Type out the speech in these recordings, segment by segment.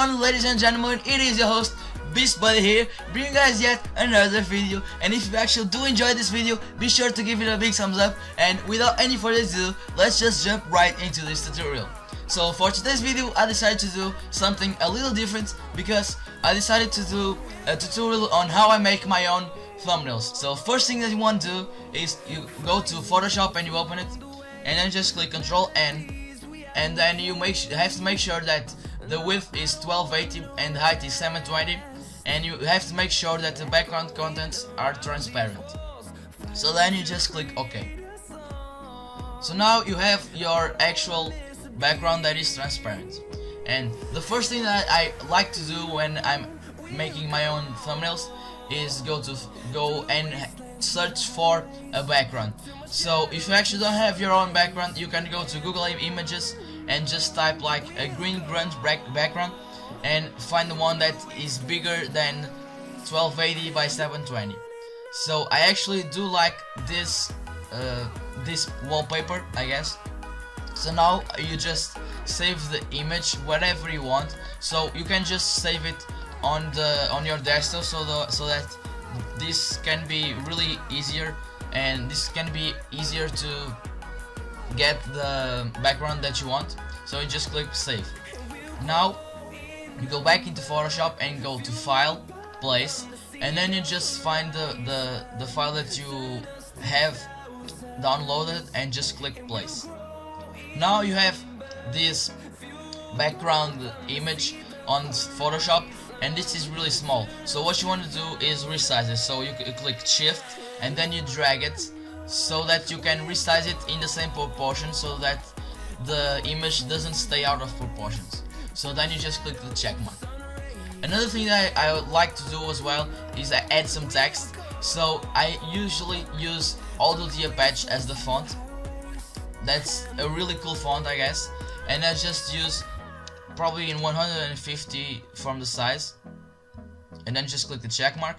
on, ladies and gentlemen, it is your host Beastbuddy here, bringing you guys yet another video. And if you actually do enjoy this video, be sure to give it a big thumbs up. And without any further ado, let's just jump right into this tutorial. So for today's video, I decided to do something a little different because I decided to do a tutorial on how I make my own thumbnails. So first thing that you want to do is you go to Photoshop and you open it, and then just click Ctrl N, and then you have to make sure that the width is 1280 and the height is 720, and you have to make sure that the background contents are transparent. So then you just click OK. So now you have your actual background that is transparent. And the first thing that I like to do when I'm making my own thumbnails is go and search for a background. So if you actually don't have your own background, you can go to Google Images and just type like a green grunge background and find the one that is bigger than 1280 by 720. So I actually do like this this wallpaper, I guess. So now you just save the image whatever you want. So you can just save it on your desktop, so that this can be really easier, and this can be easier to get the background that you want. So you just click save. Now you go back into Photoshop and go to File, Place, and then you just find the file that you have downloaded and just click Place. Now you have this background image on Photoshop, and this is really small. So what you want to do is resize it. So you click Shift and then you drag it so that you can resize it in the same proportion, so that the image doesn't stay out of proportions. So then you just click the check mark. Another thing that I would like to do as well is I add some text. So I usually use Audio Patch as the font. That's a really cool font, I guess, and I just use probably in 150 from the size, and then just click the check mark,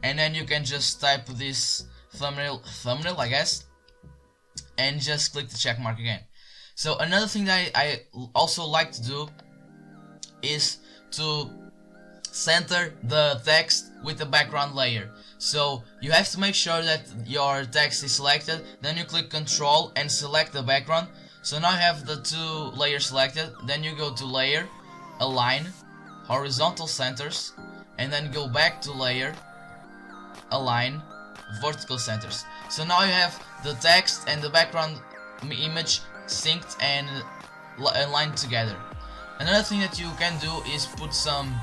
and then you can just type this thumbnail I guess, and just click the check mark again. So another thing that I also like to do is to center the text with the background layer. So you have to make sure that your text is selected, then you click Ctrl and select the background. So now you have the two layers selected, then you go to Layer, Align, Horizontal Centers, and then go back to Layer, Align, Vertical Centers. So now you have the text and the background image synced and aligned together. Another thing that you can do is put some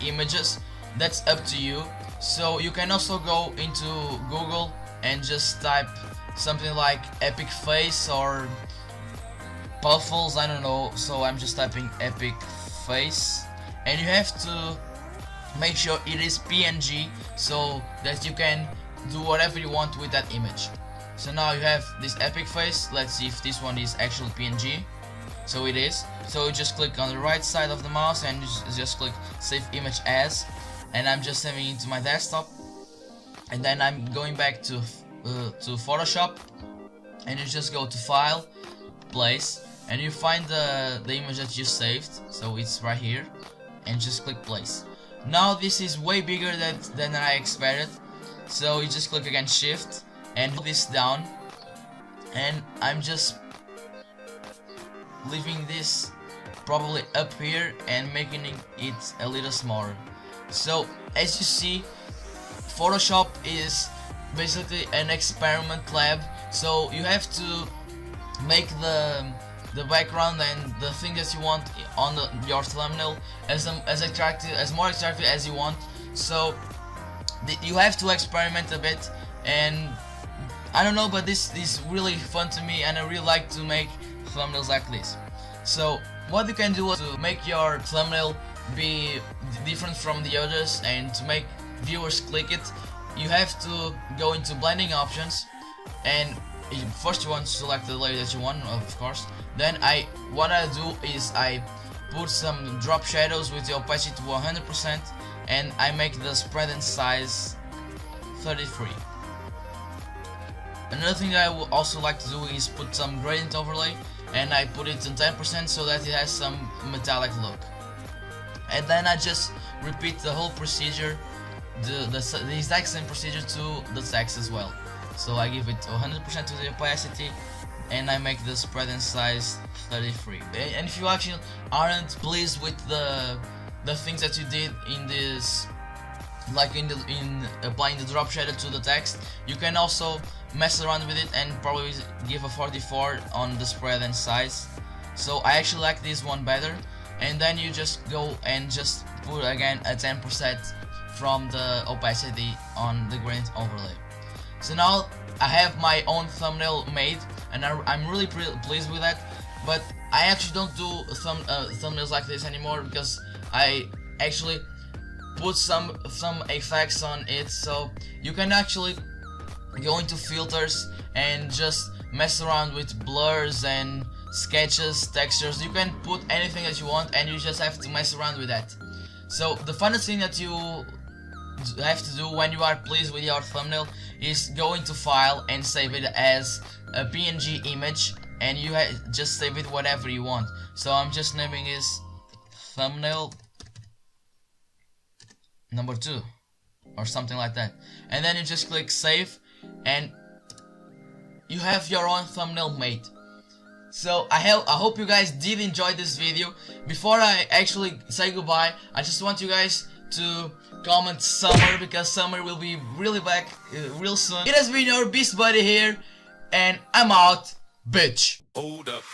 images. That's up to you. So you can also go into Google and just type something like epic face or puffles, I don't know. So I'm just typing epic face, and you have to make sure it is PNG so that you can do whatever you want with that image. So now you have this epic face. Let's see if this one is actually PNG. So it is. So you just click on the right side of the mouse and just click save image as, and I'm just saving it to my desktop. And then I'm going back to Photoshop, and you just go to File, Place, and you find the image that you saved. So it's right here, and just click Place. Now this is way bigger than I expected. So you just click again Shift and hold this down, and I'm just leaving this probably up here and making it a little smaller. So as you see, Photoshop is basically an experiment lab. So you have to make the background and the thing that you want on your thumbnail as more attractive as you want. So you have to experiment a bit, and I don't know, but this is really fun to me, and I really like to make thumbnails like this. So what you can do to make your thumbnail be different from the others and to make viewers click it, you have to go into blending options, and first you want to select the layer that you want, of course. Then what I do is I put some drop shadows with the opacity to 100%, and I make the spread and size 33. Another thing that I would also like to do is put some gradient overlay, and I put it on 10% so that it has some metallic look. and then I just repeat the whole procedure, the exact same procedure to the text as well. So I give it 100% to the opacity, and I make the spread and size 33. And if you actually aren't pleased with the things that you did in this, like in applying the drop shadow to the text, you can also mess around with it and probably give a 44 on the spread and size. So I actually like this one better, and then you just go and just put again a 10% from the opacity on the gradient overlay. So now I have my own thumbnail made, and I'm really pleased with that. But I actually don't do thumbnails like this anymore, because I actually put some effects on it. So you can actually go into filters and just mess around with blurs and sketches, textures. You can put anything that you want, and you just have to mess around with that. So the funnest thing that you have to do when you are pleased with your thumbnail is go into file and save it as a PNG image, and you just save it whatever you want. So I'm just naming this thumbnail number 2 or something like that, and then you just click save, and you have your own thumbnail made. So I hope you guys did enjoy this video. Before I actually say goodbye, I just want you guys to comment summer, because summer will be really back real soon. It has been your Beast Buddy here, and I'm out, bitch. Hold up.